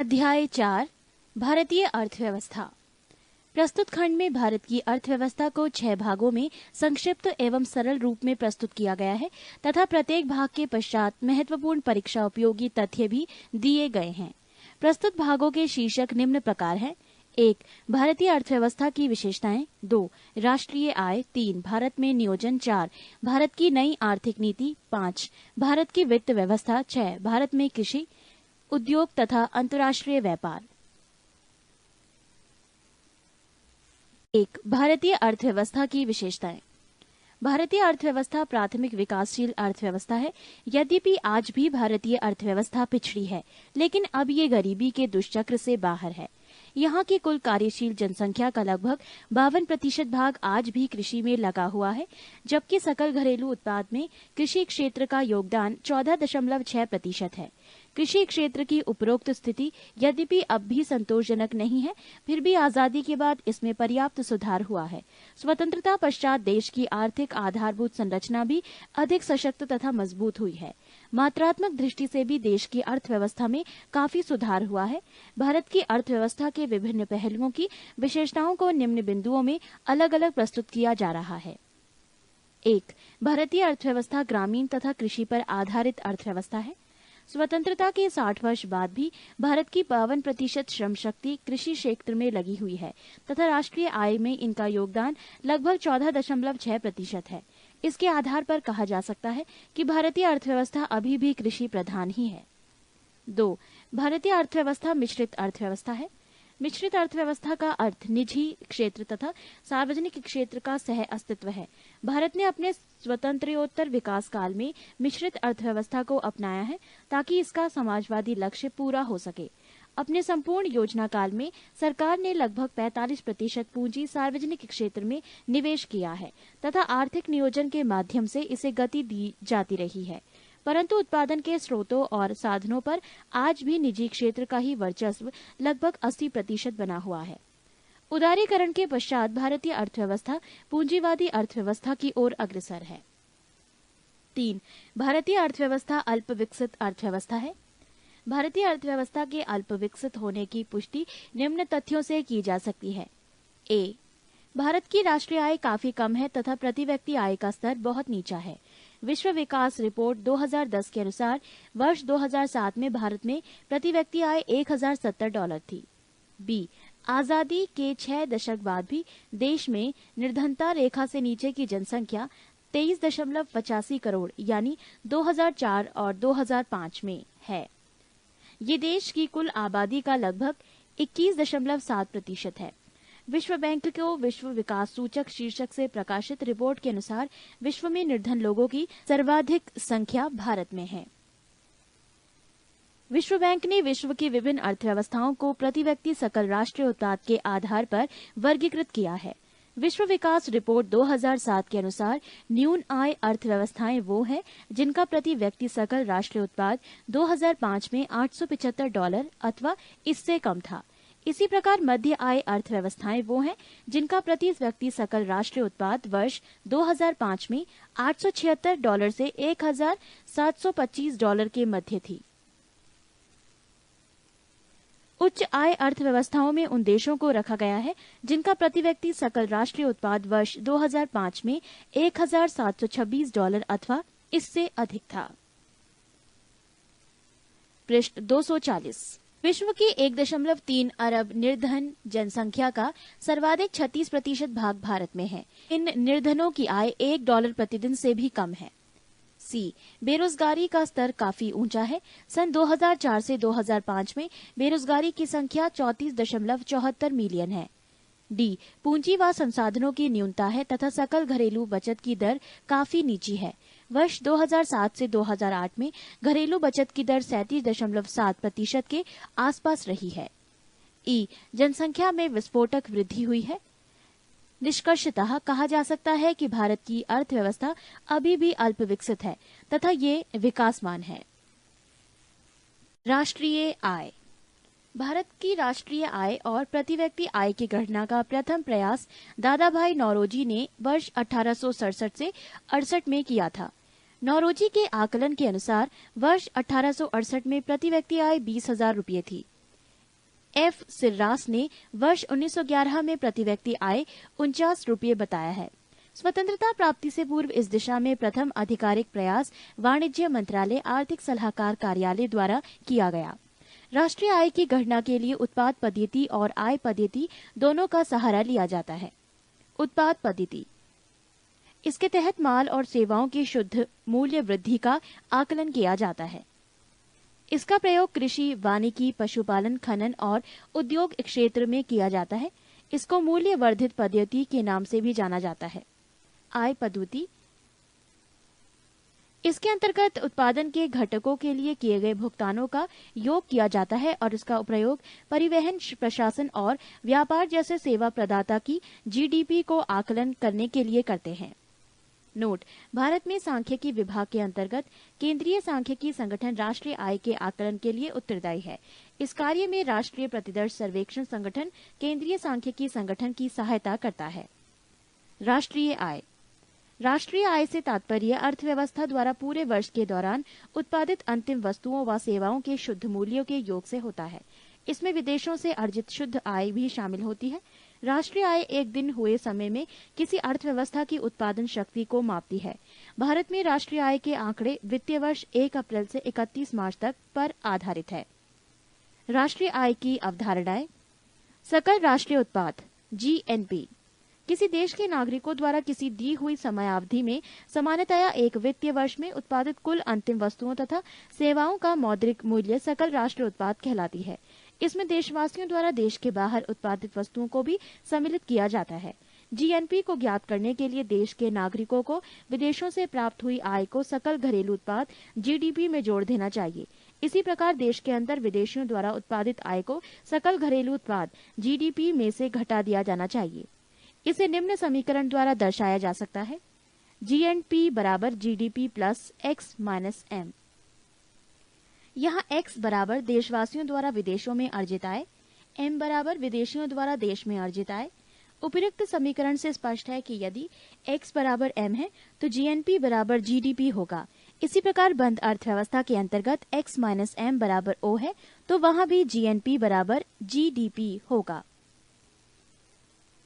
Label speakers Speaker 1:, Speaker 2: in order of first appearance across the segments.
Speaker 1: अध्याय 4 भारतीय अर्थव्यवस्था। प्रस्तुत खंड में भारत की अर्थव्यवस्था को 6 भागों में संक्षिप्त एवं सरल रूप में प्रस्तुत किया गया है तथा प्रत्येक भाग के पश्चात महत्वपूर्ण परीक्षा उपयोगी तथ्य भी दिए गए हैं। प्रस्तुत भागों के शीर्षक निम्न प्रकार हैं। 1. भारतीय अर्थव्यवस्था की विशेषताएं। 2. राष्ट्रीय आय। 3. भारत में नियोजन। 4. भारत की नई आर्थिक नीति। 5. भारत की वित्त व्यवस्था। 6. भारत में कृषि उद्योग तथा अंतर्राष्ट्रीय व्यापार। 1. भारतीय अर्थव्यवस्था की विशेषताएं। भारतीय अर्थव्यवस्था प्राथमिक विकासशील अर्थव्यवस्था है। यद्यपि आज भी भारतीय अर्थव्यवस्था पिछड़ी है, लेकिन अब ये गरीबी के दुष्चक्र से बाहर है। यहाँ की कुल कार्यशील जनसंख्या का लगभग 52% भाग आज भी कृषि में लगा हुआ है, जबकि सकल घरेलू उत्पाद में कृषि क्षेत्र का योगदान 14.6% है। कृषि क्षेत्र की उपरोक्त स्थिति यद्यपि अब भी संतोषजनक नहीं है, फिर भी आजादी के बाद इसमें पर्याप्त सुधार हुआ है। स्वतंत्रता पश्चात देश की आर्थिक आधारभूत संरचना भी अधिक सशक्त तथा मजबूत हुई है। मात्रात्मक दृष्टि से भी देश की अर्थव्यवस्था में काफी सुधार हुआ है। भारत की अर्थव्यवस्था के विभिन्न पहलुओं की विशेषताओं को निम्न बिंदुओं में अलग अलग प्रस्तुत किया जा रहा है। 1. भारतीय अर्थव्यवस्था ग्रामीण तथा कृषि पर आधारित अर्थव्यवस्था है। स्वतंत्रता के 60 वर्ष बाद भी भारत की 52% श्रम शक्ति कृषि क्षेत्र में लगी हुई है तथा राष्ट्रीय आय में इनका योगदान लगभग 14.6% है। इसके आधार पर कहा जा सकता है कि भारतीय अर्थव्यवस्था अभी भी कृषि प्रधान ही है। 2. भारतीय अर्थव्यवस्था मिश्रित अर्थव्यवस्था है। मिश्रित अर्थव्यवस्था का अर्थ निजी क्षेत्र तथा सार्वजनिक क्षेत्र का सह अस्तित्व है। भारत ने अपने स्वतंत्रोत्तर विकास काल में मिश्रित अर्थव्यवस्था को अपनाया है ताकि इसका समाजवादी लक्ष्य पूरा हो सके। अपने संपूर्ण योजना काल में सरकार ने लगभग 45% पूंजी सार्वजनिक क्षेत्र में निवेश किया है तथा आर्थिक नियोजन के माध्यम से इसे गति दी जाती रही है, परंतु उत्पादन के स्रोतों और साधनों पर आज भी निजी क्षेत्र का ही वर्चस्व लगभग 80% बना हुआ है। उदारीकरण के पश्चात भारतीय अर्थव्यवस्था पूंजीवादी अर्थव्यवस्था की ओर अग्रसर है। 3. भारतीय अर्थव्यवस्था अल्प विकसित अर्थव्यवस्था है। भारतीय अर्थव्यवस्था के अल्प विकसित होने की पुष्टि निम्न तथ्यों से की जा सकती है। A. भारत की राष्ट्रीय आय काफी कम है तथा प्रति व्यक्ति आय का स्तर बहुत नीचा है। विश्व विकास रिपोर्ट 2010 के अनुसार वर्ष 2007 में भारत में प्रति व्यक्ति आय $1070 थी। B. आजादी के 6 दशक बाद भी देश में निर्धनता रेखा से नीचे की जनसंख्या 23.85 करोड़ यानी 2004 और 2005 में है। ये देश की कुल आबादी का लगभग 21.7% है। विश्व बैंक को विश्व विकास सूचक शीर्षक से प्रकाशित रिपोर्ट के अनुसार विश्व में निर्धन लोगों की सर्वाधिक संख्या भारत में है। विश्व बैंक ने विश्व की विभिन्न अर्थव्यवस्थाओं को प्रति व्यक्ति सकल राष्ट्रीय उत्पाद के आधार पर वर्गीकृत किया है। विश्व विकास रिपोर्ट 2007 के अनुसार न्यून आय अर्थव्यवस्थाएं वो हैं जिनका प्रति व्यक्ति सकल राष्ट्रीय उत्पाद 2005 में $875 अथवा इससे कम था। इसी प्रकार मध्य आय अर्थव्यवस्थाएं वो हैं जिनका प्रति व्यक्ति सकल राष्ट्रीय उत्पाद वर्ष 2005 में $876 से $1725 के मध्य थी। उच्च आय अर्थव्यवस्थाओं में उन देशों को रखा गया है जिनका प्रति व्यक्ति सकल राष्ट्रीय उत्पाद वर्ष 2005 में $1726 अथवा इससे अधिक था। पृष्ठ 240। विश्व की 1.3 अरब निर्धन जनसंख्या का सर्वाधिक 36% भाग भारत में है। इन निर्धनों की आय $1 प्रतिदिन से भी कम है। C. बेरोजगारी का स्तर काफी ऊंचा है। सन 2004 से 2005 में बेरोजगारी की संख्या 34.74 मिलियन है। D. पूंजी व संसाधनों की न्यूनता है तथा सकल घरेलू बचत की दर काफी नीची है। वर्ष 2007 से 2008 में घरेलू बचत की दर 37.7% के आसपास रही है। E. जनसंख्या में विस्फोटक वृद्धि हुई है। निष्कर्षतः कहा जा सकता है कि भारत की अर्थव्यवस्था अभी भी अल्प विकसित है तथा ये विकासमान है। राष्ट्रीय आय। भारत की राष्ट्रीय आय और प्रति व्यक्ति आय की गणना का प्रथम प्रयास दादाभाई नौरोजी ने वर्ष 1867 से 68 में किया था। नौरोजी के आकलन के अनुसार वर्ष 1868 में प्रति व्यक्ति आय 20,000 रुपये थी। एफ सिर्रास ने वर्ष 1911 में प्रति व्यक्ति आय 49 रुपये बताया है। स्वतंत्रता प्राप्ति से पूर्व इस दिशा में प्रथम आधिकारिक प्रयास वाणिज्य मंत्रालय आर्थिक सलाहकार कार्यालय द्वारा किया गया। राष्ट्रीय आय की गणना के लिए उत्पाद पद्धति और आय पद्धति दोनों का सहारा लिया जाता है। उत्पाद पद्धति, इसके तहत माल और सेवाओं की शुद्ध मूल्य वृद्धि का आकलन किया जाता है। इसका प्रयोग कृषि, वानिकी, पशुपालन, खनन और उद्योग क्षेत्र में किया जाता है। इसको मूल्य वर्धित पद्धति के नाम से भी जाना जाता है। आय पद्धति, इसके अंतर्गत उत्पादन के घटकों के लिए किए गए भुगतानों का योग किया जाता है और इसका प्रयोग परिवहन, प्रशासन और व्यापार जैसे सेवा प्रदाता की जीडीपी को आकलन करने के लिए करते हैं। नोट: भारत में सांख्यिकी विभाग के अंतर्गत केंद्रीय सांख्यिकी संगठन राष्ट्रीय आय के आकलन के लिए उत्तरदायी है। इस कार्य में राष्ट्रीय प्रतिदर्श सर्वेक्षण संगठन केंद्रीय सांख्यिकी संगठन की सहायता करता है। राष्ट्रीय आय, राष्ट्रीय आय से तात्पर्य अर्थव्यवस्था द्वारा पूरे वर्ष के दौरान उत्पादित अंतिम वस्तुओं व सेवाओं के शुद्ध मूल्यों के योग से होता है। इसमें विदेशों से अर्जित शुद्ध आय भी शामिल होती है। राष्ट्रीय आय एक दिन हुए समय में किसी अर्थव्यवस्था की उत्पादन शक्ति को मापती है। भारत में राष्ट्रीय आय के आंकड़े वित्तीय वर्ष 1 अप्रैल से 31 मार्च तक पर आधारित है। राष्ट्रीय आय की अवधारणाएं: सकल राष्ट्रीय उत्पाद जीएनपी, किसी देश के नागरिकों द्वारा किसी दी हुई समयावधि में सामान्यतया एक वित्तीय वर्ष में उत्पादित कुल अंतिम वस्तुओं तथा सेवाओं का मौद्रिक मूल्य सकल राष्ट्रीय उत्पाद कहलाती है। इसमें देशवासियों द्वारा देश के बाहर उत्पादित वस्तुओं को भी सम्मिलित किया जाता है। जीएनपी को ज्ञात करने के लिए देश के नागरिकों को विदेशों से प्राप्त हुई आय को सकल घरेलू उत्पाद जीडीपी में जोड़ देना चाहिए। इसी प्रकार देश के अंदर विदेशियों द्वारा उत्पादित आय को सकल घरेलू उत्पाद जीडीपी में से घटा दिया जाना चाहिए। इसे निम्न समीकरण द्वारा दर्शाया जा सकता है: जीएनपी बराबर GDP plus X minus M. यहाँ x बराबर देशवासियों द्वारा विदेशों में अर्जित आय, m बराबर विदेशियों द्वारा देश में अर्जित आय। उपयुक्त समीकरण से स्पष्ट है कि यदि x बराबर m है तो जीएनपी बराबर जीडीपी होगा। इसी प्रकार बंद अर्थव्यवस्था के अंतर्गत x माइनस m बराबर o है तो वहां भी जीएनपी बराबर जीडीपी होगा।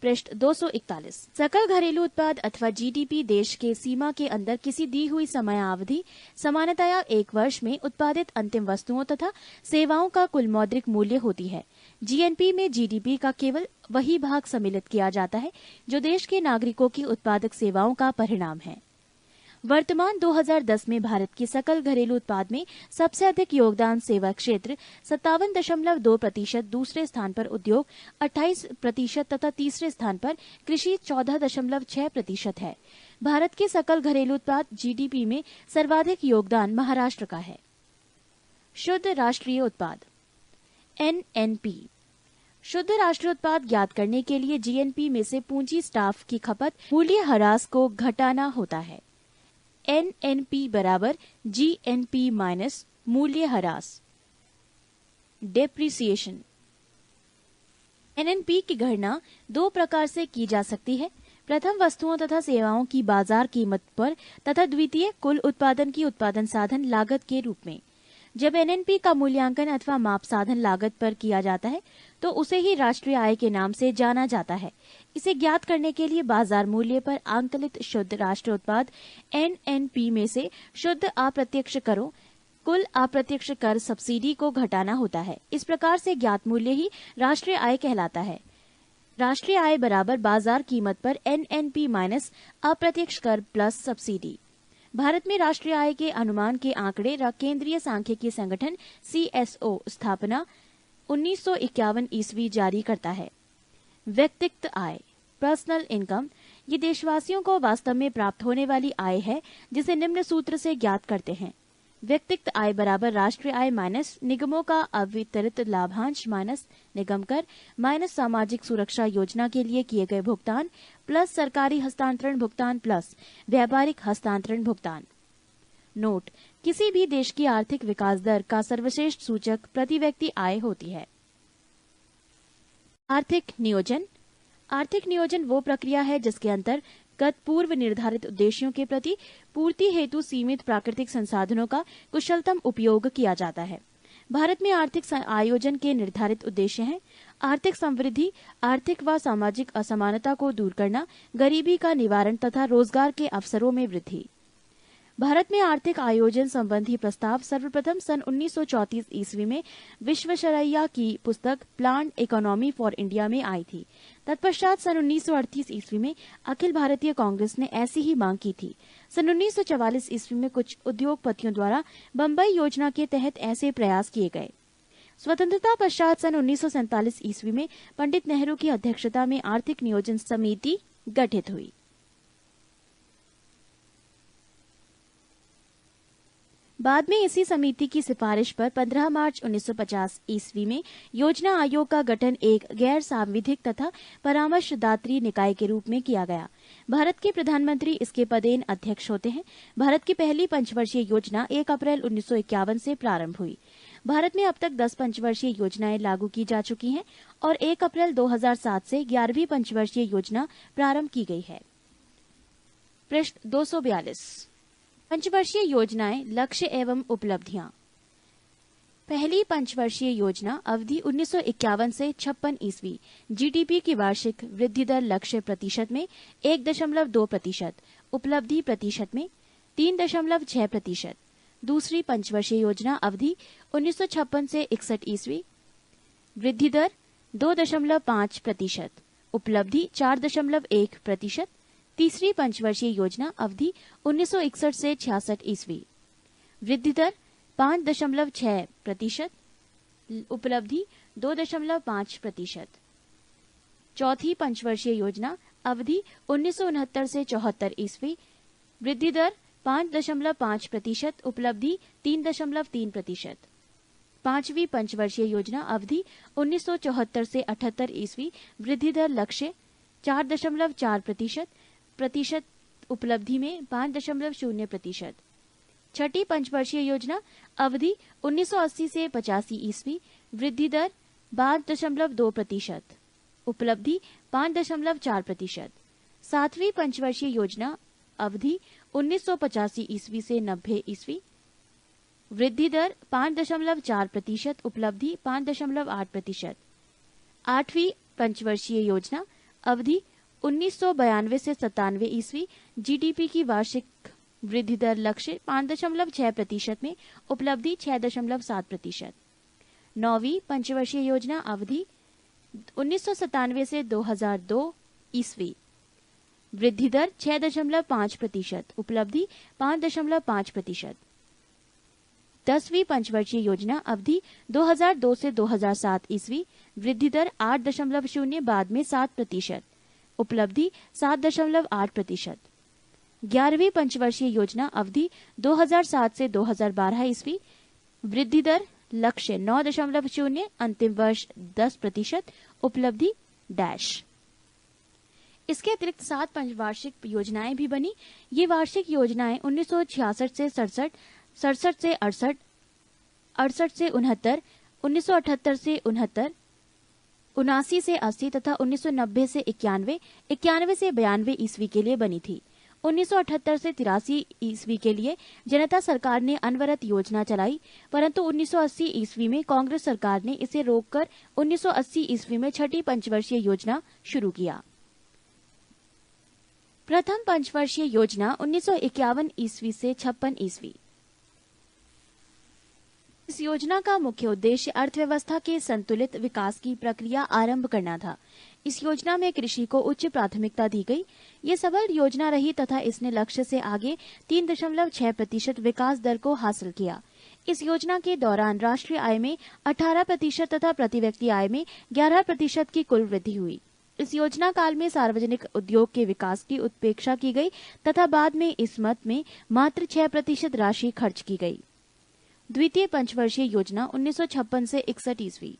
Speaker 1: पृष्ठ 241। सकल घरेलू उत्पाद अथवा जीडीपी देश के सीमा के अंदर किसी दी हुई समयावधि सामान्यतया एक वर्ष में उत्पादित अंतिम वस्तुओं तथा सेवाओं का कुल मौद्रिक मूल्य होती है। जीएनपी में जीडीपी का केवल वही भाग सम्मिलित किया जाता है जो देश के नागरिकों की उत्पादक सेवाओं का परिणाम है। वर्तमान 2010 में भारत की सकल घरेलू उत्पाद में सबसे अधिक योगदान सेवा क्षेत्र 57.2%, दूसरे स्थान पर उद्योग 28% तथा तीसरे स्थान पर कृषि 14.6% है। भारत के सकल घरेलू उत्पाद जीडीपी में सर्वाधिक योगदान महाराष्ट्र का है। शुद्ध राष्ट्रीय उत्पाद एनएनपी, शुद्ध राष्ट्रीय उत्पाद ज्ञात करने के लिए जीएनपी में से पूंजी स्टाफ की खपत मूल्य ह्रास को घटाना होता है। एनएनपी बराबर जीएनपी माइनस मूल्य ह्रास। डेप्रिसिएशन, एनएनपी की गणना दो प्रकार से की जा सकती है। प्रथम वस्तुओं तथा सेवाओं की बाजार कीमत पर तथा द्वितीय कुल उत्पादन की उत्पादन साधन लागत के रूप में। जब एनएनपी का मूल्यांकन अथवा माप साधन लागत पर किया जाता है तो उसे ही राष्ट्रीय आय के नाम से जाना जाता है। इसे ज्ञात करने के लिए बाजार मूल्य पर आंकलित शुद्ध राष्ट्रीय उत्पाद एनएनपी में से शुद्ध अप्रत्यक्ष करों, कुल अप्रत्यक्ष कर, सब्सिडी को घटाना होता है। इस प्रकार से ज्ञात मूल्य ही राष्ट्रीय आय कहलाता है। राष्ट्रीय आय बराबर बाजार कीमत पर एनएनपी माइनस अप्रत्यक्ष कर प्लस सब्सिडी। भारत में राष्ट्रीय आय के अनुमान के आंकड़े केंद्रीय सांख्यिकी संगठन सीएसओ स्थापना 1951 ईस्वी जारी करता है। व्यक्तिगत आय पर्सनल इनकम, ये देशवासियों को वास्तव में प्राप्त होने वाली आय है जिसे निम्न सूत्र से ज्ञात करते हैं: व्यक्तिगत आय बराबर राष्ट्रीय आय माइनस निगमों का अवितरित लाभांश माइनस निगम कर माइनस सामाजिक सुरक्षा योजना के लिए किए गए भुगतान प्लस सरकारी हस्तांतरण भुगतान प्लस व्यापारिक हस्तांतरण भुगतान। नोट: किसी भी देश की आर्थिक विकास दर का सर्वश्रेष्ठ सूचक प्रति व्यक्ति आय होती है। आर्थिक नियोजन, आर्थिक नियोजन वो प्रक्रिया है जिसके अंतर्गत पूर्व निर्धारित उद्देश्यों के प्रति पूर्ति हेतु सीमित प्राकृतिक संसाधनों का कुशलतम उपयोग किया जाता है। भारत में आर्थिक आयोजन के निर्धारित उद्देश्य हैं: आर्थिक समृद्धि, आर्थिक व सामाजिक असमानता को दूर करना, गरीबी का निवारण तथा रोजगार के अवसरों में वृद्धि। भारत में आर्थिक आयोजन संबंधी प्रस्ताव सर्वप्रथम सन 1934 ईस्वी में विश्वेश्वरैया की पुस्तक प्लान्ड इकोनॉमी फॉर इंडिया में आई थी। तत्पश्चात सन 1938 ईस्वी में अखिल भारतीय कांग्रेस ने ऐसी ही मांग की थी। सन 1944 ईस्वी में कुछ उद्योगपतियों द्वारा बम्बई योजना के तहत ऐसे प्रयास किए गए। स्वतंत्रता पश्चात सन 1947 ईस्वी में पंडित नेहरू की अध्यक्षता में आर्थिक नियोजन समिति गठित हुई। बाद में इसी समिति की सिफारिश पर 15 मार्च 1950 ईस्वी में योजना आयोग का गठन एक गैर सांविधिक तथा परामर्शदात्री निकाय के रूप में किया गया। भारत के प्रधानमंत्री इसके पदेन अध्यक्ष होते हैं। भारत की पहली पंचवर्षीय योजना 1 अप्रैल 1951 से प्रारंभ हुई। भारत में अब तक 10 पंचवर्षीय योजनाएं लागू की जा चुकी हैं और 1 अप्रैल 2007 से 11वीं पंचवर्षीय योजना प्रारंभ की गई है। पृष्ठ 242। पंचवर्षीय योजनाएं, लक्ष्य एवं उपलब्धियां। पहली पंचवर्षीय योजना अवधि 1951 से 56 ईस्वी। जीडीपी की वार्षिक वृद्धि दर लक्ष्य प्रतिशत में 1.2%, उपलब्धि प्रतिशत में 3.6%। दूसरी पंचवर्षीय योजना अवधि 1956 से 61 ईस्वी। वृद्धि दर 2.5%, उपलब्धि 4.1%। तीसरी पंचवर्षीय योजना अवधि 1961 से 66 ईस्वी। वृद्धि दर 5.6%, उपलब्धि 2.5%। चौथी पंचवर्षीय योजना अवधि 1969 से 74 ईस्वी। वृद्धि दर 5.5%, उपलब्धि 3.3%। पांचवी पंचवर्षीय योजना अवधि 1974 से 78 ईस्वी। वृद्धि दर लक्ष्य 4.4%, उपलब्धि में 5.0%। छठी पंचवर्षीय योजना अवधि 1980 से 85 ईस्वी। वृद्धि दर 5.2%, उपलब्धि 5.4%। सातवीं पंचवर्षीय योजना अवधि 1985 ईस्वी से 90 ईस्वी। वृद्धि दर 5.4%, उपलब्धि 5.8%। आठवीं पंचवर्षीय योजना अवधि 1992 से 97 ईस्वी। जीडीपी की वार्षिक वृद्धि दर लक्ष्य 5.6% में, उपलब्धि 6.7%। नौवीं पंचवर्षीय योजना अवधि 1997 से 2002 ईस्वी। वृद्धि दर 6.5%, उपलब्धि 5.5%। 10वीं पंचवर्षीय योजना अवधि 2002 से 2007 ईस्वी। वृद्धि दर 8.0, बाद में 7%, उपलब्धि 7.8%। 11वीं पंचवर्षीय योजना अवधि 2007 से 2012 ईस्वी। वृद्धि दर लक्ष्य 9.0, अंतिम वर्ष 10%, उपलब्धि डैश। इसके अतिरिक्त 7 पंचवार्षिक योजनाएं भी बनी। ये वार्षिक योजनाएं 1966 से 67, 67 से 68, 68 से 69, 1978 से 69, 79 से 80 तथा 1990 से 91, 91 से 92 ईस्वी के लिए बनी थी। 1978 से 83 ईस्वी के लिए जनता सरकार ने अनवरत योजना चलाई, परंतु 1980 ईस्वी में कांग्रेस सरकार ने इसे रोककर 1980 ईस्वी में छठी पंचवर्षीय योजना शुरू किया। प्रथम पंचवर्षीय योजना 1951 ईस्वी से 56 ईस्वी। इस योजना का मुख्य उद्देश्य अर्थव्यवस्था के संतुलित विकास की प्रक्रिया आरंभ करना था। इस योजना में कृषि को उच्च प्राथमिकता दी गई। ये सबल योजना रही तथा इसने लक्ष्य से आगे 3.6% विकास दर को हासिल किया। इस योजना के दौरान राष्ट्रीय आय में 18% तथा प्रति व्यक्ति आय में 11% की कुल वृद्धि हुई। इस योजना काल में सार्वजनिक उद्योग के विकास की उपेक्षा की गई तथा बाद में इस मद में मात्र 6% राशि खर्च की गई। द्वितीय पंचवर्षीय योजना 1956 से 61 ईस्वी।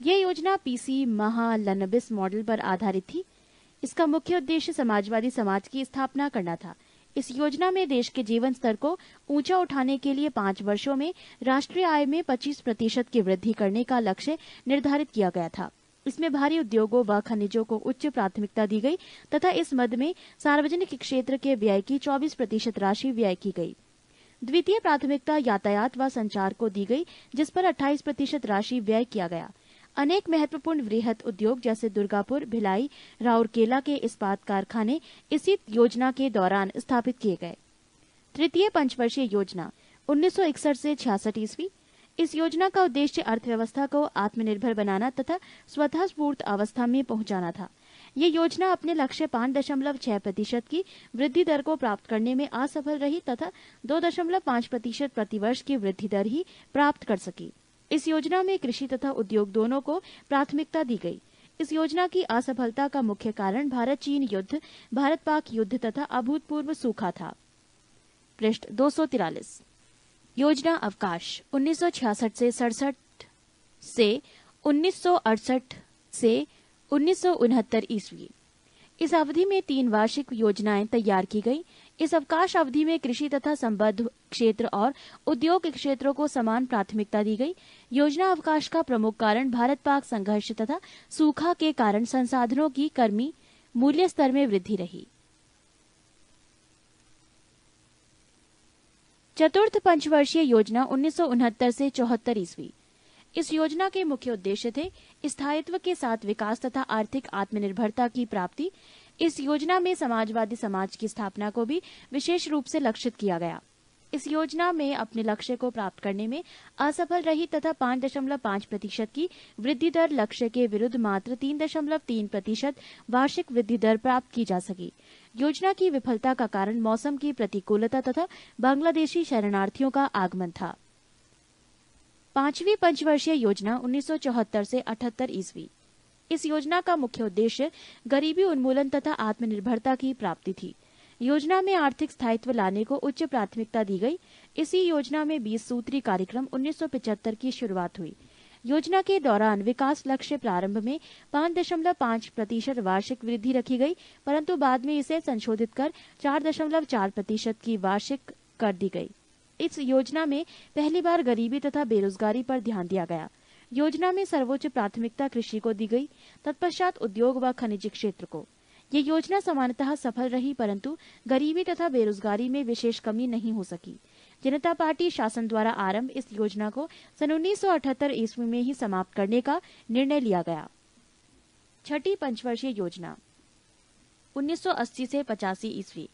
Speaker 1: ये योजना पीसी महालनबिस मॉडल पर आधारित थी। इसका मुख्य उद्देश्य समाजवादी समाज की स्थापना करना था। इस योजना में देश के जीवन स्तर को ऊंचा उठाने के लिए 5 वर्षों में राष्ट्रीय आय में 25% की वृद्धि करने का लक्ष्य निर्धारित किया गया था। इसमें भारी उद्योगों व खनिजों को उच्च प्राथमिकता दी गई तथा इस मद में सार्वजनिक क्षेत्र के व्यय की 24% राशि व्यय की गई। द्वितीय प्राथमिकता यातायात व संचार को दी गई, जिस पर 28% राशि व्यय किया गया। अनेक महत्वपूर्ण वृहत उद्योग जैसे दुर्गापुर, भिलाई, राउरकेला के इस्पात कारखाने इसी योजना के दौरान स्थापित किए गए। तृतीय पंचवर्षीय योजना 1961 से 66 ईस्वी। इस योजना का उद्देश्य अर्थव्यवस्था को आत्मनिर्भर बनाना तथा स्वतः स्फूर्त अवस्था में पहुंचाना था। ये योजना अपने लक्ष्य 5.6% की वृद्धि दर को प्राप्त करने में असफल रही तथा 2.5% प्रतिवर्ष की वृद्धि दर ही प्राप्त कर सकी। इस योजना में कृषि तथा उद्योग दोनों को प्राथमिकता दी गई। इस योजना की असफलता का मुख्य कारण भारत चीन युद्ध, भारत पाक युद्ध तथा अभूतपूर्व सूखा था। पृष्ठ 243। योजना अवकाश 1966 से 67 से 1968 से 1969 ईस्वी। इस अवधि में 3 वार्षिक योजनाएं तैयार की गई। इस अवकाश अवधि में कृषि तथा संबद्ध क्षेत्र और उद्योग क्षेत्रों को समान प्राथमिकता दी गई। योजना अवकाश का प्रमुख कारण भारत पाक संघर्ष तथा सूखा के कारण संसाधनों की कर्मी मूल्य स्तर में वृद्धि रही। चतुर्थ पंचवर्षीय योजना 1969 से 74 ईस्वी। इस योजना के मुख्य उद्देश्य थे स्थायित्व के साथ विकास तथा आर्थिक आत्मनिर्भरता की प्राप्ति। इस योजना में समाजवादी समाज की स्थापना को भी विशेष रूप से लक्षित किया गया। इस योजना में अपने लक्ष्य को प्राप्त करने में असफल रही तथा 5.5% की वृद्धि दर लक्ष्य के विरुद्ध मात्र 3.3% वार्षिक वृद्धि दर प्राप्त की जा सकी। योजना की विफलता का कारण मौसम की प्रतिकूलता तथा बांग्लादेशी शरणार्थियों का आगमन था। पांचवी पंचवर्षीय योजना 1974 से 78 ईस्वी। इस योजना का मुख्य उद्देश्य गरीबी उन्मूलन तथा आत्मनिर्भरता की प्राप्ति थी। योजना में आर्थिक स्थायित्व लाने को उच्च प्राथमिकता दी गई। इसी योजना में 20 सूत्री कार्यक्रम 1975 की शुरुआत हुई। योजना के दौरान विकास लक्ष्य प्रारंभ में 5.5% वार्षिक वृद्धि रखी गई, परंतु बाद में इसे संशोधित कर 4.4% की वार्षिक कर दी गई। इस योजना में पहली बार गरीबी तथा बेरोजगारी पर ध्यान दिया गया। योजना में सर्वोच्च प्राथमिकता कृषि को दी गई, तत्पश्चात उद्योग व खनिज क्षेत्र को। ये योजना सामान्यतः सफल रही, परंतु गरीबी तथा बेरोजगारी में विशेष कमी नहीं हो सकी। जनता पार्टी शासन द्वारा आरंभ इस योजना को सन 1978 ईस्वी में ही समाप्त करने का निर्णय लिया गया। छठी पंचवर्षीय योजना 1980 से 85 ईस्वी।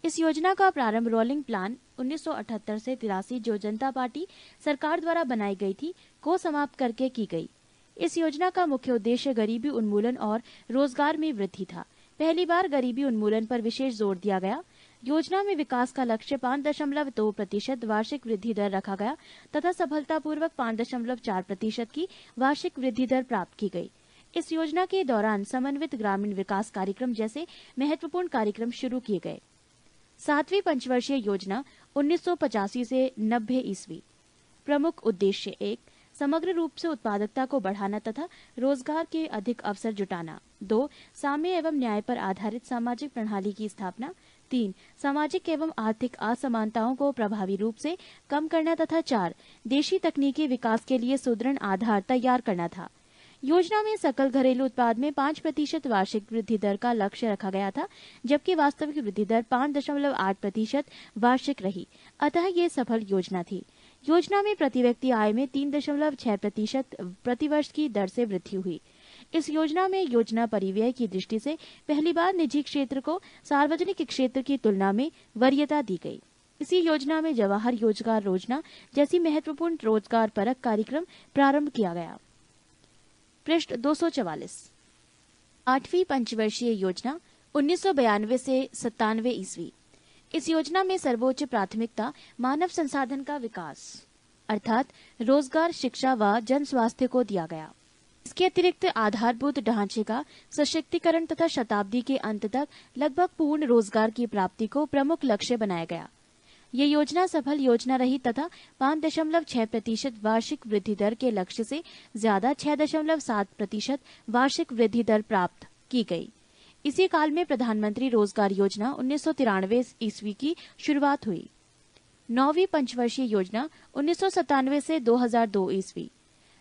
Speaker 1: इस योजना का प्रारंभ रोलिंग प्लान 1978 से 83 जो जनता पार्टी सरकार द्वारा बनाई गई थी को समाप्त करके की गई। इस योजना का मुख्य उद्देश्य गरीबी उन्मूलन और रोजगार में वृद्धि था। पहली बार गरीबी उन्मूलन पर विशेष जोर दिया गया। योजना में विकास का लक्ष्य 5.2% वार्षिक वृद्धि दर रखा गया तथा सफलतापूर्वक 5.4% की वार्षिक वृद्धि दर प्राप्त की गई। इस योजना के दौरान समन्वित ग्रामीण विकास कार्यक्रम जैसे महत्वपूर्ण कार्यक्रम शुरू किए गए। सातवीं पंचवर्षीय योजना 1985 से 90 ईस्वी। प्रमुख उद्देश्य 1. समग्र रूप से उत्पादकता को बढ़ाना तथा रोजगार के अधिक अवसर जुटाना। 2. साम्य एवं न्याय पर आधारित सामाजिक प्रणाली की स्थापना। 3. सामाजिक एवं आर्थिक असमानताओं को प्रभावी रूप से कम करना तथा 4. देशी तकनीकी विकास के लिए सुदृढ़ आधार तैयार करना था। योजना में सकल घरेलू उत्पाद में 5% वार्षिक वृद्धि दर का लक्ष्य रखा गया था, जबकि वास्तविक वृद्धि दर 5.8% वार्षिक रही। अतः ये सफल योजना थी। योजना में प्रति व्यक्ति आय में 3.6% प्रतिवर्ष की दर से वृद्धि हुई। इस योजना में योजना परिव्यय की दृष्टि से पहली बार निजी क्षेत्र को सार्वजनिक क्षेत्र की तुलना में वरीयता दी गई। इसी योजना में जवाहर रोजगार योजना जैसी महत्वपूर्ण रोजगार परक कार्यक्रम प्रारंभ किया गया। पृष्ठ 244। आठवीं पंचवर्षीय योजना 1992 से 97 ईस्वी। इस योजना में सर्वोच्च प्राथमिकता मानव संसाधन का विकास अर्थात रोजगार, शिक्षा व जन स्वास्थ्य को दिया गया। इसके अतिरिक्त आधारभूत ढांचे का सशक्तिकरण तथा शताब्दी के अंत तक लगभग पूर्ण रोजगार की प्राप्ति को प्रमुख लक्ष्य बनाया गया। ये योजना सफल योजना रही तथा 5.6% वार्षिक वृद्धि दर के लक्ष्य से ज्यादा 6.7% वार्षिक वृद्धि दर प्राप्त की गई। इसी काल में प्रधानमंत्री रोजगार योजना 1993 ईस्वी की शुरुआत हुई। नौवीं पंचवर्षीय योजना 1997 से 2002 ईस्वी।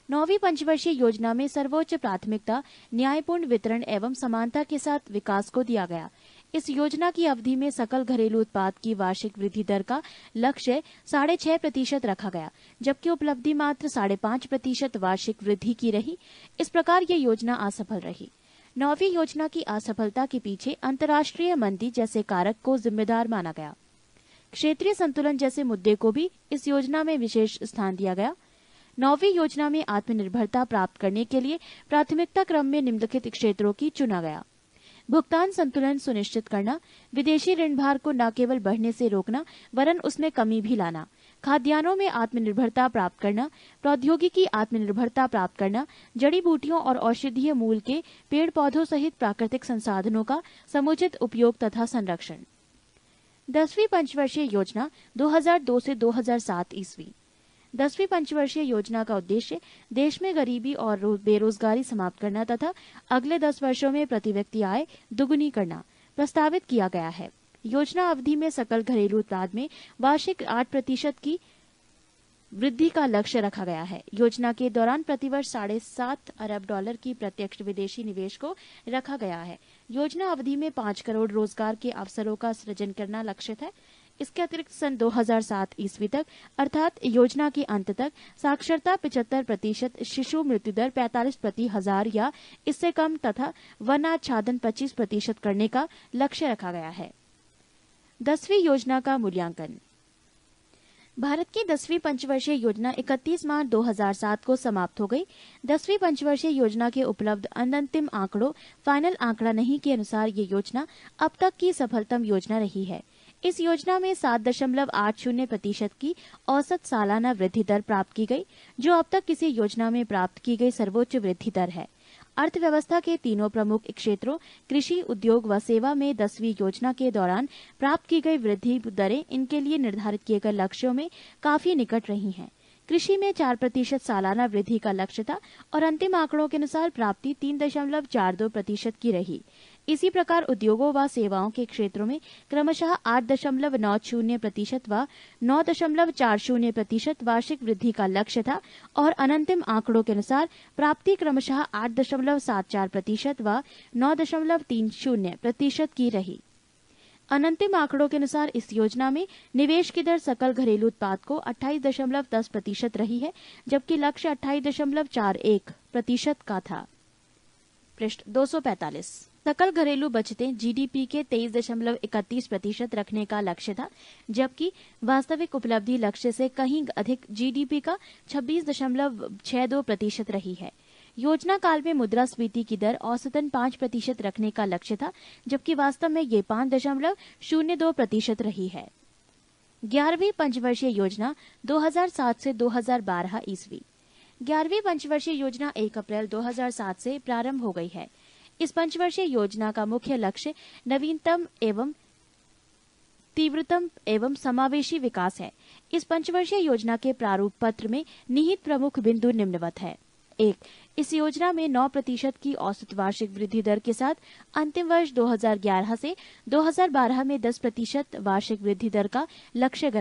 Speaker 1: नौवीं पंचवर्षीय योजना में सर्वोच्च प्राथमिकता न्यायपूर्ण वितरण एवं समानता के साथ विकास को दिया गया। इस योजना की अवधि में सकल घरेलू उत्पाद की वार्षिक वृद्धि दर का लक्ष्य 6.5% रखा गया, जबकि उपलब्धि मात्र 5.5% वार्षिक वृद्धि की रही। इस प्रकार ये योजना असफल रही। 9वीं योजना की असफलता के पीछे अंतर्राष्ट्रीय मंदी जैसे कारक को जिम्मेदार माना गया। क्षेत्रीय संतुलन जैसे मुद्दे को भी इस योजना में विशेष स्थान दिया गया। 9वीं योजना में आत्मनिर्भरता प्राप्त करने के लिए प्राथमिकता क्रम में निम्नलिखित क्षेत्रों की चुना गया: भुगतान संतुलन सुनिश्चित करना, विदेशी ऋण भार को न केवल बढ़ने से रोकना वरन उसमें कमी भी लाना, खाद्यान्नों में आत्मनिर्भरता प्राप्त करना, प्रौद्योगिकी आत्मनिर्भरता प्राप्त करना, जड़ी बूटियों और औषधीय मूल के पेड़ पौधों सहित प्राकृतिक संसाधनों का समुचित उपयोग तथा संरक्षण। 10वीं पंचवर्षीय योजना 2002 से 2007 ईस्वी। 10वीं पंचवर्षीय योजना का उद्देश्य देश में गरीबी और बेरोजगारी समाप्त करना तथा अगले 10 वर्षों में प्रति व्यक्ति आय दुगुनी करना प्रस्तावित किया गया है। योजना अवधि में सकल घरेलू उत्पाद में वार्षिक 8% की वृद्धि का लक्ष्य रखा गया है। योजना के दौरान प्रतिवर्ष $7.5 अरब की प्रत्यक्ष विदेशी निवेश को रखा गया है। योजना अवधि में 5 करोड़ रोजगार के अवसरों का सृजन करना लक्षित है। इसके अतिरिक्त सन 2007 ईस्वी तक अर्थात योजना के अंत तक साक्षरता 75%, शिशु मृत्यु दर 45 प्रति हजार या इससे कम तथा वनाच्छादन 25% करने का लक्ष्य रखा गया है। 10वीं योजना का मूल्यांकन। भारत की 10वीं पंचवर्षीय योजना 31 मार्च 2007 को समाप्त हो गई। 10वीं पंचवर्षीय योजना के उपलब्ध अंतिम आंकड़ों फाइनल आंकड़ा नहीं के अनुसार ये योजना अब तक की सफलतम योजना रही है। इस योजना में 7.80% की औसत सालाना वृद्धि दर प्राप्त की गई, जो अब तक किसी योजना में प्राप्त की गई सर्वोच्च वृद्धि दर है। अर्थव्यवस्था के तीनों प्रमुख क्षेत्रों कृषि, उद्योग व सेवा में 10वीं योजना के दौरान प्राप्त की गई वृद्धि दरें इनके लिए निर्धारित किए गए लक्ष्यों में काफी निकट रही हैं। कृषि में 4% सालाना वृद्धि का लक्ष्य था और अंतिम आंकड़ों के अनुसार प्राप्ति 3.42% की रही। इसी प्रकार उद्योगों व सेवाओं के क्षेत्रों में क्रमशः 8.90% व 9.40% वार्षिक वृद्धि का लक्ष्य था और अनंतिम आंकड़ों के अनुसार प्राप्ति क्रमशः 8.74% व 9.30% की रही। अनंतिम आंकड़ों के अनुसार इस योजना में निवेश की दर सकल घरेलू उत्पाद को 28.10% रही है, जबकि लक्ष्य 28.41% का था। पृष्ठ 245। सकल घरेलू बचतें जीडीपी के 23.31% रखने का लक्ष्य था, जबकि वास्तविक उपलब्धि लक्ष्य से कहीं अधिक जीडीपी का 26.62% रही है। योजना काल में मुद्रास्फीति की दर औसतन 5% रखने का लक्ष्य था, जबकि वास्तव में ये 5.02% रही है। 11वीं पंचवर्षीय योजना 2007 से 2012 ईस्वी। 11वीं पंचवर्षीय योजना 1 अप्रैल 2007 से प्रारंभ हो गई है। इस पंचवर्षीय योजना का मुख्य लक्ष्य नवीनतम एवं तीव्रतम एवं समावेशी विकास है। इस पंचवर्षीय योजना के प्रारूप पत्र में निहित प्रमुख बिंदु निम्नवत है। 1. इस योजना में 9% की औसत वार्षिक वृद्धि दर के साथ अंतिम वर्ष 2011 से 2012 में 10% वार्षिक वृद्धि दर का लक्ष्य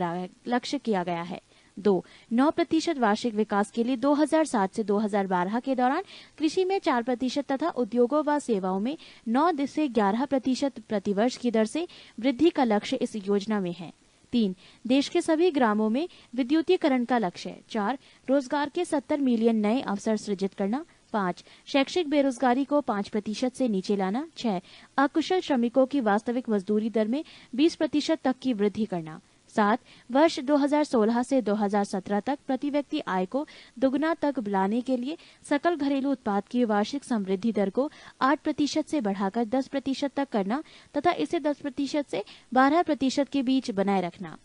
Speaker 1: किया गया है। 2. 9% वार्षिक विकास के लिए 2007 से 2012 के दौरान कृषि में 4% तथा उद्योगों व सेवाओं में 9 से 11% प्रतिवर्ष की दर से वृद्धि का लक्ष्य इस योजना में है। 3. देश के सभी ग्रामों में विद्युतीकरण का लक्ष्य है। 4. रोजगार के 70 मिलियन नए अवसर सृजित करना। 5. शैक्षिक बेरोजगारी को 5% से नीचे लाना। 6. अकुशल श्रमिकों की वास्तविक मजदूरी दर में 20% तक की वृद्धि करना। 7. वर्ष 2016 से 2017 तक प्रति व्यक्ति आय को दुगुना तक लाने के लिए सकल घरेलू उत्पाद की वार्षिक समृद्धि दर को 8% से बढ़ाकर 10% तक करना तथा इसे 10% से 12% के बीच बनाए रखना।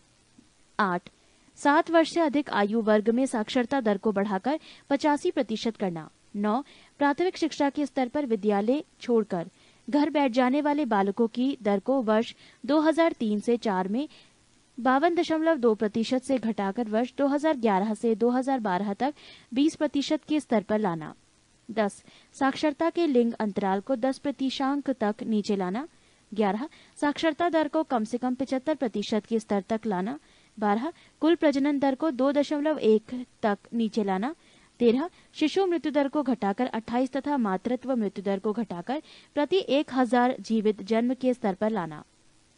Speaker 1: 8. 7 वर्ष से अधिक आयु वर्ग में साक्षरता दर को बढ़ाकर 85% करना। 9. प्राथमिक शिक्षा के स्तर पर विद्यालय छोड़कर घर बैठ जाने वाले बालकों की दर को वर्ष 2003 से 4 में 52.2% से घटाकर वर्ष 2011 से 2012 तक 20% के स्तर पर लाना। 10. साक्षरता के लिंग अंतराल को 10% तक नीचे लाना। 11. साक्षरता दर को कम से कम 75% के स्तर तक लाना। 12. कुल प्रजनन दर को 2.1 तक नीचे लाना। 13 शिशु मृत्यु दर को घटाकर 28 तथा मातृत्व मृत्यु दर को घटाकर प्रति 1000 जीवित जन्म के स्तर पर लाना।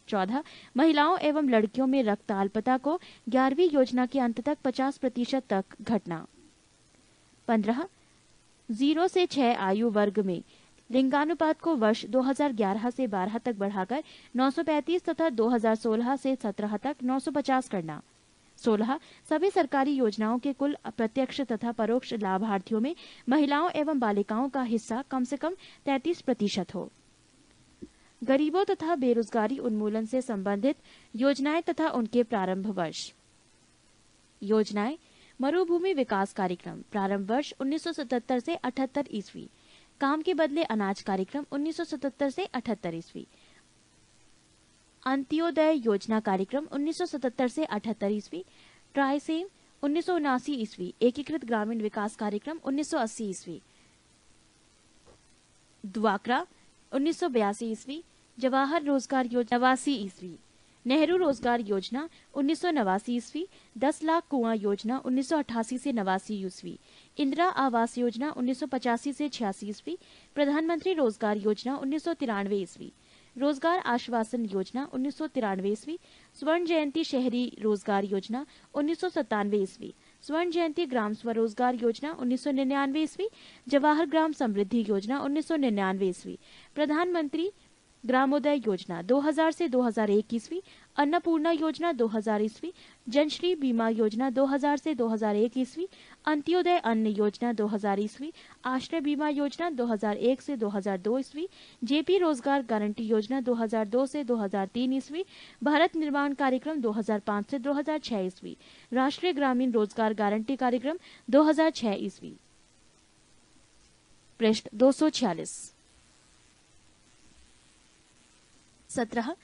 Speaker 1: 14 महिलाओं एवं लड़कियों में रक्त अल्पता को 11वीं योजना के अंत तक 50% तक घटना। 15 0 से 6 आयु वर्ग में लिंगानुपात को वर्ष 2011 से 12 तक बढ़ाकर 935 तथा 2016 से 17 तक 950 करना। 16 सभी सरकारी योजनाओं के कुल प्रत्यक्ष तथा परोक्ष लाभार्थियों में महिलाओं एवं बालिकाओं का हिस्सा कम से कम 33% हो। गरीबों तथा बेरोजगारी उन्मूलन से संबंधित योजनाएं तथा उनके प्रारंभ वर्ष। योजनाएं मरुभूमि विकास कार्यक्रम प्रारंभ वर्ष 1977 से 78 ईस्वी। काम के बदले अनाज कार्यक्रम 1977 से 78 ईस्वी। अंत्योदय योजना कार्यक्रम 1977 से 78 ईस्वी। ट्राइसेम 1979 ईस्वी। एकीकृत ग्रामीण विकास कार्यक्रम 1980 ईस्वी। द्वाकरा 1982 ईस्वी। जवाहर रोजगार योजना 89 ईस्वी। नेहरू रोजगार योजना 1989 ईस्वी। 10 लाख कुआं योजना 1988 से 89 ईस्वी। इंदिरा आवास योजना 1985 से 86 ईस्वी। प्रधानमंत्री रोजगार योजना 1993 ईस्वी। रोजगार आश्वासन योजना 1993 ईस्वी। स्वर्ण जयंती शहरी रोजगार योजना 1997 ईस्वी। स्वर्ण जयंती ग्राम स्वरोजगार योजना 1999 ईस्वी। जवाहर ग्राम समृद्धि योजना 1999 ईस्वी। प्रधानमंत्री ग्रामोदय योजना 2000 से 2001 ईस्वी। अन्नपूर्णा योजना 2000 ईस्वी। जनश्री बीमा योजना 2000 से 2001 ईस्वी। अंत्योदय अन्न योजना 2000 ईस्वी। आश्रय बीमा योजना 2001 से 2002 ईस्वी। जेपी रोजगार गारंटी योजना 2002 से 2003 ईस्वी। भारत निर्माण कार्यक्रम 2005 से 2006 ईस्वी। राष्ट्रीय ग्रामीण रोजगार गारंटी कार्यक्रम 2006 ईस्वी। पृष्ठ 246। 17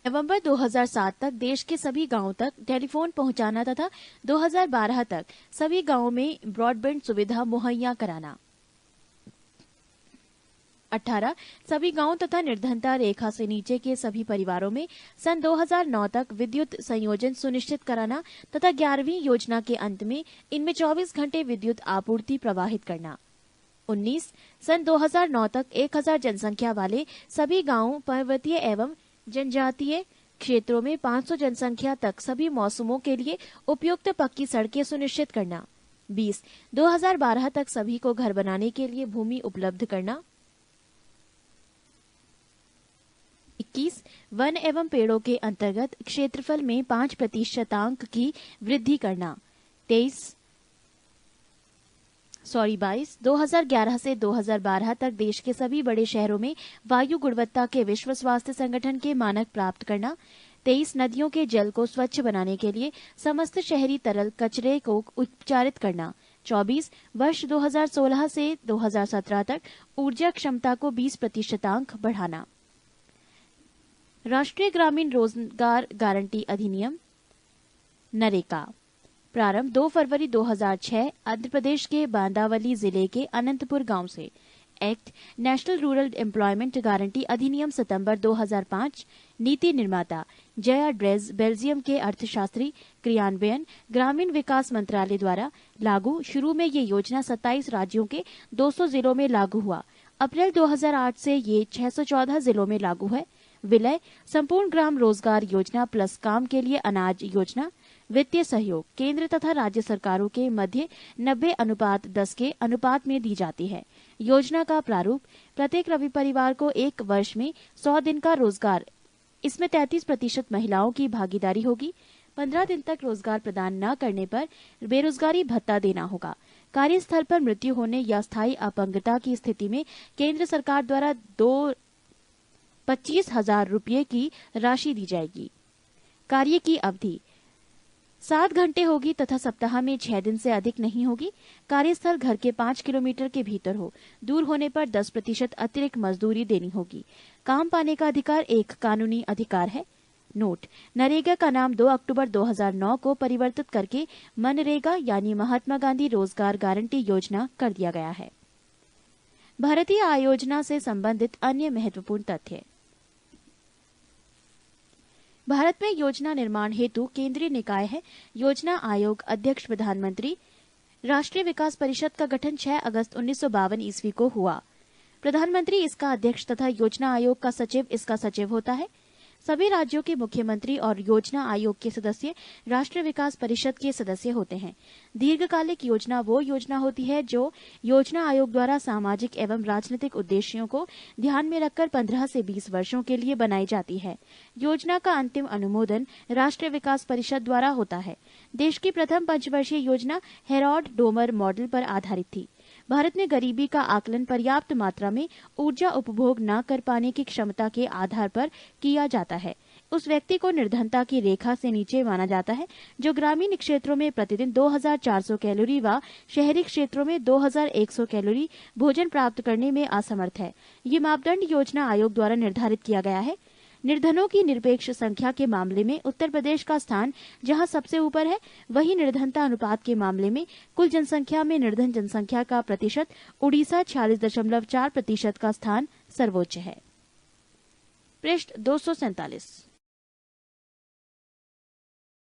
Speaker 1: नवंबर 2007 तक देश के सभी गांवों तक टेलीफोन पहुंचाना तथा 2012 तक सभी गांवों में ब्रॉडबैंड सुविधा मुहैया कराना। 18 सभी गांवों तथा निर्धनता रेखा से नीचे के सभी परिवारों में सन 2009 तक विद्युत संयोजन सुनिश्चित कराना तथा 11वीं योजना के अंत में इनमें 24 घंटे विद्युत आपूर्ति प्रवाहित करना। 19 सन 2009 तक 1000 जनसंख्या वाले सभी गांवों पर्वतीय एवं जनजातीय क्षेत्रों में 500 जनसंख्या तक सभी मौसमों के लिए उपयुक्त पक्की सड़कें सुनिश्चित करना। 20 2012 तक सभी को घर बनाने के लिए भूमि उपलब्ध करना। 21 वन एवं पेड़ों के अंतर्गत क्षेत्रफल में 5% की वृद्धि करना। 22 2011 से 2012 तक देश के सभी बड़े शहरों में वायु गुणवत्ता के विश्व स्वास्थ्य संगठन के मानक प्राप्त करना। 23 नदियों के जल को स्वच्छ बनाने के लिए समस्त शहरी तरल कचरे को उपचारित करना। 24 वर्ष 2016 से 2017 तक ऊर्जा क्षमता को 20% बढ़ाना। राष्ट्रीय ग्रामीण रोजगार गारंटी अधिनियम नरेगा प्रारंभ 2 फरवरी 2006 आंध्र प्रदेश के बांदावली जिले के अनंतपुर गांव से। Act national rural employment guarantee अधिनियम सितंबर 2005। नीति निर्माता जया ड्रेज बेल्जियम के अर्थशास्त्री। क्रियान्वयन ग्रामीण विकास मंत्रालय द्वारा लागू। शुरू में ये योजना 27 राज्यों के 200 जिलों में लागू हुआ। अप्रैल 2008 से ये 614 जिलों में लागू है। विलय संपूर्ण ग्राम रोजगार योजना प्लस काम के लिए अनाज योजना। वित्तीय सहयोग केंद्र तथा राज्य सरकारों के मध्य 90:10 के अनुपात में दी जाती है। योजना का प्रारूप प्रत्येक रवि परिवार को 1 वर्ष में 100 दिन का रोजगार। इसमें 33% महिलाओं की भागीदारी होगी। 15 दिन तक रोजगार प्रदान न करने पर बेरोजगारी भत्ता देना होगा। कार्यस्थल पर मृत्यु होने या स्थायी अपंगता की स्थिति में केंद्र सरकार द्वारा 25,000 रुपये की राशि दी जाएगी। कार्य की अवधि 7 घंटे होगी तथा सप्ताह में 6 दिन से अधिक नहीं होगी। कार्यस्थल घर के 5 किलोमीटर के भीतर हो। दूर होने पर 10% अतिरिक्त मजदूरी देनी होगी। काम पाने का अधिकार एक कानूनी अधिकार है। नोट नरेगा का नाम 2 अक्टूबर 2009 को परिवर्तित करके मनरेगा यानी महात्मा गांधी रोजगार गारंटी योजना कर दिया गया है। भारतीय आय योजना से संबंधित अन्य महत्वपूर्ण तथ्य। भारत में योजना निर्माण हेतु केंद्रीय निकाय है। योजना आयोग अध्यक्ष प्रधानमंत्री। राष्ट्रीय विकास परिषद का गठन 6 अगस्त 1952 ईस्वी को हुआ। प्रधानमंत्री इसका अध्यक्ष तथा योजना आयोग का सचिव इसका सचिव होता है। सभी राज्यों के मुख्यमंत्री और योजना आयोग के सदस्य राष्ट्रीय विकास परिषद के सदस्य होते हैं। दीर्घकालिक योजना वो योजना होती है जो योजना आयोग द्वारा सामाजिक एवं राजनीतिक उद्देश्यों को ध्यान में रखकर 15 से 20 वर्षों के लिए बनाई जाती है। योजना का अंतिम अनुमोदन राष्ट्रीय विकास परिषद द्वारा होता है। देश की प्रथम पंचवर्षीय योजना हेरोल्ड डोमर मॉडल पर आधारित थी। भारत में गरीबी का आकलन पर्याप्त मात्रा में ऊर्जा उपभोग न कर पाने की क्षमता के आधार पर किया जाता है। उस व्यक्ति को निर्धनता की रेखा से नीचे माना जाता है जो ग्रामीण क्षेत्रों में प्रतिदिन 2400 कैलोरी व शहरी क्षेत्रों में 2100 कैलोरी भोजन प्राप्त करने में असमर्थ है। ये मापदंड योजना आयोग द्वारा निर्धारित किया गया है। निर्धनों की निरपेक्ष संख्या के मामले में उत्तर प्रदेश का स्थान जहां सबसे ऊपर है, वहीं निर्धनता अनुपात के मामले में कुल जनसंख्या में निर्धन जनसंख्या का प्रतिशत उड़ीसा 46.4% का स्थान सर्वोच्च है। पृष्ठ 247।